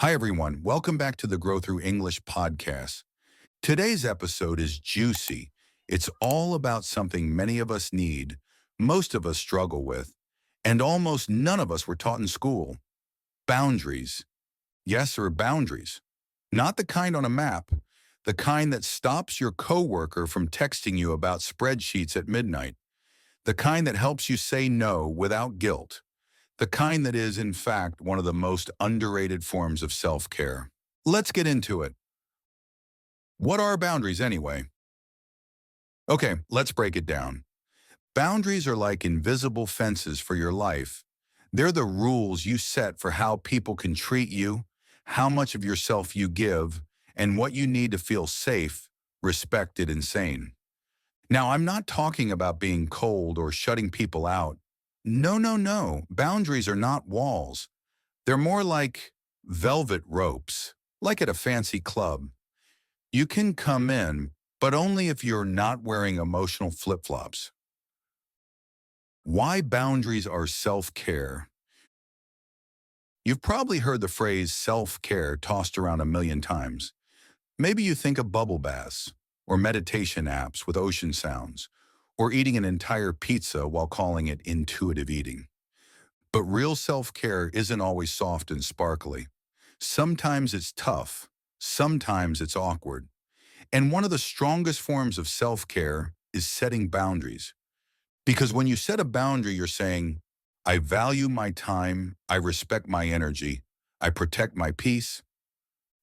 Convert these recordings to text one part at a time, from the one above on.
Hi, everyone. Welcome back to the Grow Through English podcast. Today's episode is juicy. It's all about something many of us need, most of us struggle with, and almost none of us were taught in school. Boundaries. Yes, sir, boundaries. Not the kind on a map, the kind that stops your coworker from texting you about spreadsheets at midnight, the kind that helps you say no without guilt. The kind that is, in fact, one of the most underrated forms of self-care. Let's get into it. What are boundaries anyway? Okay, let's break it down. Boundaries are like invisible fences for your life. They're the rules you set for how people can treat you, how much of yourself you give, and what you need to feel safe, respected, and sane. Now, I'm not talking about being cold or shutting people out. No, no, no. Boundaries are not walls. They're more like velvet ropes, like at a fancy club. You can come in, but only if you're not wearing emotional flip-flops. Why boundaries are self-care? You've probably heard the phrase self-care tossed around a million times. Maybe you think of bubble baths, or meditation apps with ocean sounds, or eating an entire pizza while calling it intuitive eating. But real self-care isn't always soft and sparkly. Sometimes it's tough. Sometimes it's awkward. And one of the strongest forms of self-care is setting boundaries. Because when you set a boundary, you're saying, I value my time, I respect my energy, I protect my peace.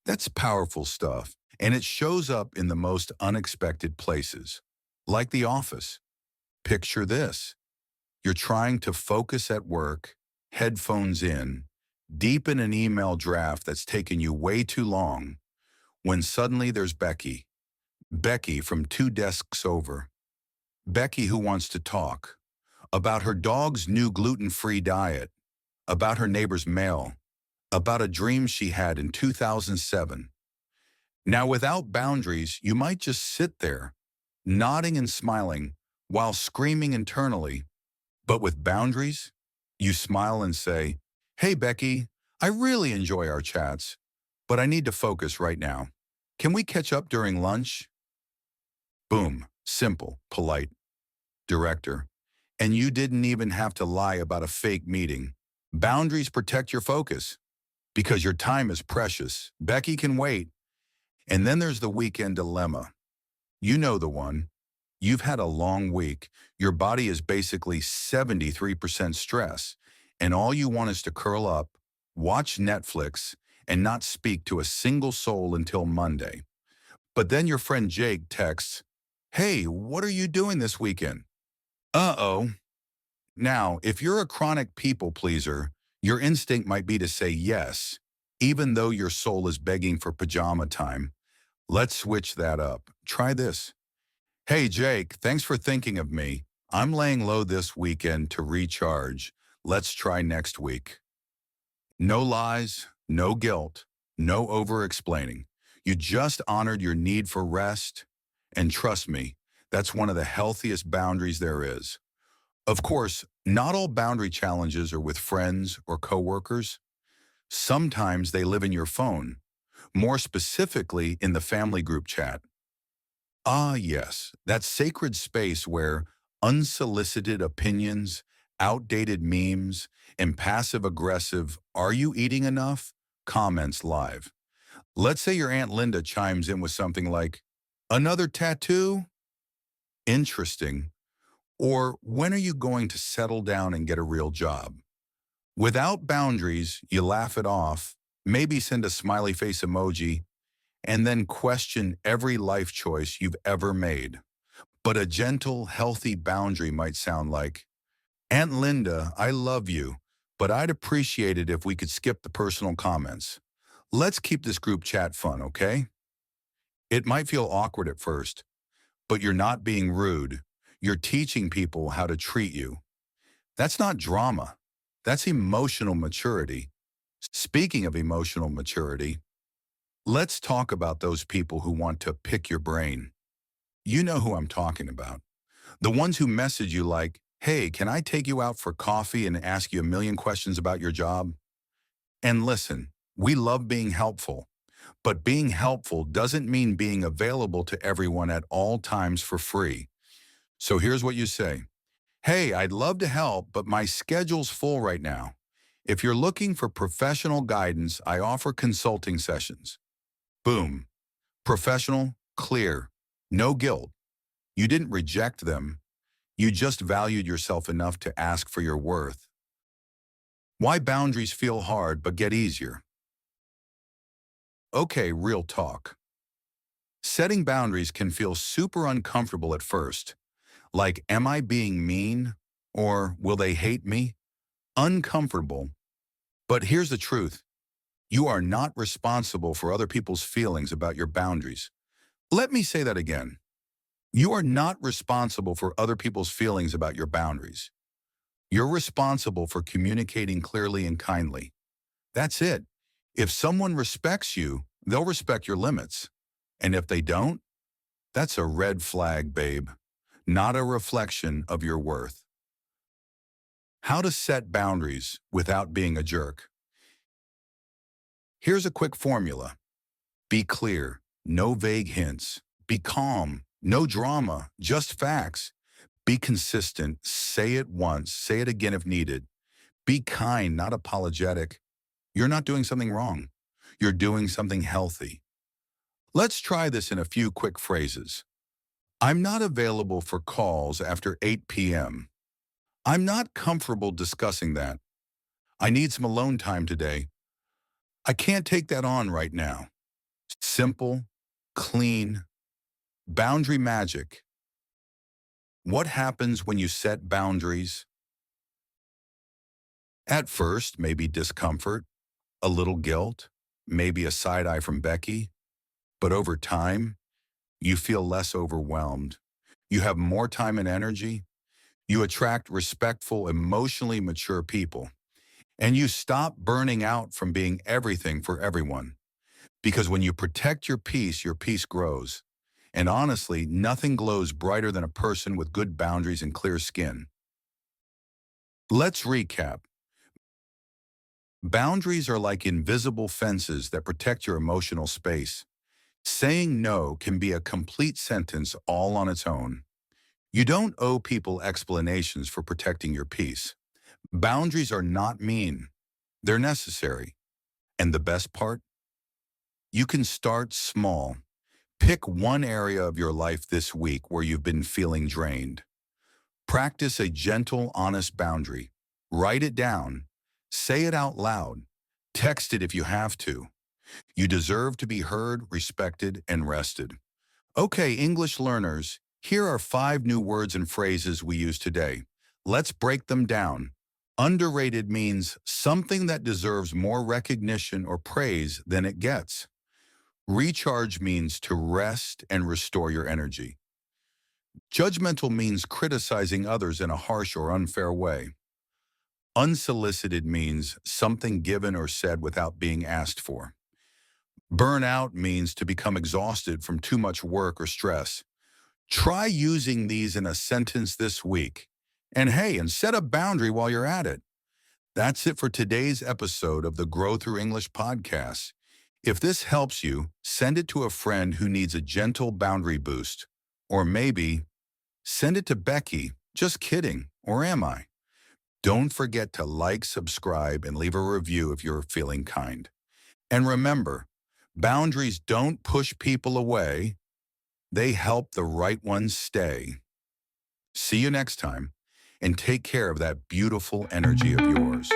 That's powerful stuff. And it shows up in the most unexpected places, like the office. Picture this. You're trying to focus at work, headphones in, deep in an email draft that's taken you way too long, when suddenly there's Becky. Becky from two desks over. Becky who wants to talk about her dog's new gluten-free diet, about her neighbor's mail, about a dream she had in 2007. Now, without boundaries, you might just sit there, nodding and smiling, while screaming internally. But with boundaries, you smile and say, Hey, Becky, I really enjoy our chats, but I need to focus right now. Can we catch up during lunch? Boom. Simple, polite, director. And you didn't even have to lie about a fake meeting. Boundaries protect your focus because your time is precious. Becky can wait. And then there's the weekend dilemma. You know the one. You've had a long week. Your body is basically 73% stress, and all you want is to curl up, watch Netflix, and not speak to a single soul until Monday. But then your friend Jake texts, Hey, what are you doing this weekend? Uh-oh. Now, if you're a chronic people pleaser, your instinct might be to say yes, even though your soul is begging for pajama time. Let's switch that up. Try this. Hey, Jake, thanks for thinking of me. I'm laying low this weekend to recharge. Let's try next week. No lies, no guilt, no over-explaining. You just honored your need for rest, and trust me, that's one of the healthiest boundaries there is. Of course, not all boundary challenges are with friends or coworkers. Sometimes they live in your phone, more specifically in the family group chat. Ah, yes, that sacred space where unsolicited opinions, outdated memes, and passive-aggressive, are you eating enough? Comments live. Let's say your Aunt Linda chimes in with something like, another tattoo? Interesting. Or when are you going to settle down and get a real job? Without boundaries, you laugh it off, maybe send a smiley face emoji, and then question every life choice you've ever made. But a gentle, healthy boundary might sound like, Aunt Linda, I love you, but I'd appreciate it if we could skip the personal comments. Let's keep this group chat fun, okay? It might feel awkward at first, but you're not being rude. You're teaching people how to treat you. That's not drama. That's emotional maturity. Speaking of emotional maturity, let's talk about those people who want to pick your brain. You know who I'm talking about. The ones who message you like, hey, can I take you out for coffee and ask you a million questions about your job? And listen, We love being helpful, but being helpful doesn't mean being available to everyone at all times for free. So here's what you say. Hey, I'd love to help, but my schedule's full right now. If you're looking for professional guidance, I offer consulting sessions. Boom. Professional, clear, no guilt. You didn't reject them. You just valued yourself enough to ask for your worth. Why boundaries feel hard but get easier? Okay, real talk. Setting boundaries can feel super uncomfortable at first. Like, am I being mean? Or will they hate me? Uncomfortable. But here's the truth. You are not responsible for other people's feelings about your boundaries. Let me say that again. You are not responsible for other people's feelings about your boundaries. You're responsible for communicating clearly and kindly. That's it. If someone respects you, they'll respect your limits. And if they don't, that's a red flag, babe, not a reflection of your worth. How to set boundaries without being a jerk. Here's a quick formula. Be clear, no vague hints. Be calm, no drama, just facts. Be consistent, say it once, say it again if needed. Be kind, not apologetic. You're not doing something wrong. You're doing something healthy. Let's try this in a few quick phrases. I'm not available for calls after 8 p.m. I'm not comfortable discussing that. I need some alone time today. I can't take that on right now. Simple, clean, boundary magic. What happens when you set boundaries? At first, maybe discomfort, a little guilt, maybe a side eye from Becky. But over time, you feel less overwhelmed. You have more time and energy. You attract respectful, emotionally mature people. And you stop burning out from being everything for everyone. Because when you protect your peace grows. And honestly, nothing glows brighter than a person with good boundaries and clear skin. Let's recap. Boundaries are like invisible fences that protect your emotional space. Saying no can be a complete sentence all on its own. You don't owe people explanations for protecting your peace. Boundaries are not mean. They're necessary. And the best part? You can start small. Pick one area of your life this week where you've been feeling drained. Practice a gentle, honest boundary. Write it down. Say it out loud. Text it if you have to. You deserve to be heard, respected, and rested. Okay, English learners, here are 5 new words and phrases we use today. Let's break them down. Underrated means something that deserves more recognition or praise than it gets. Recharge means to rest and restore your energy. Judgmental means criticizing others in a harsh or unfair way. Unsolicited means something given or said without being asked for. Burnout means to become exhausted from too much work or stress. Try using these in a sentence this week. And set a boundary while you're at it. That's it for today's episode of the Grow Through English podcast. If this helps you, send it to a friend who needs a gentle boundary boost. Or maybe send it to Becky. Just kidding. Or am I? Don't forget to like, subscribe, and leave a review if you're feeling kind. And remember, boundaries don't push people away. They help the right ones stay. See you next time, and take care of that beautiful energy of yours.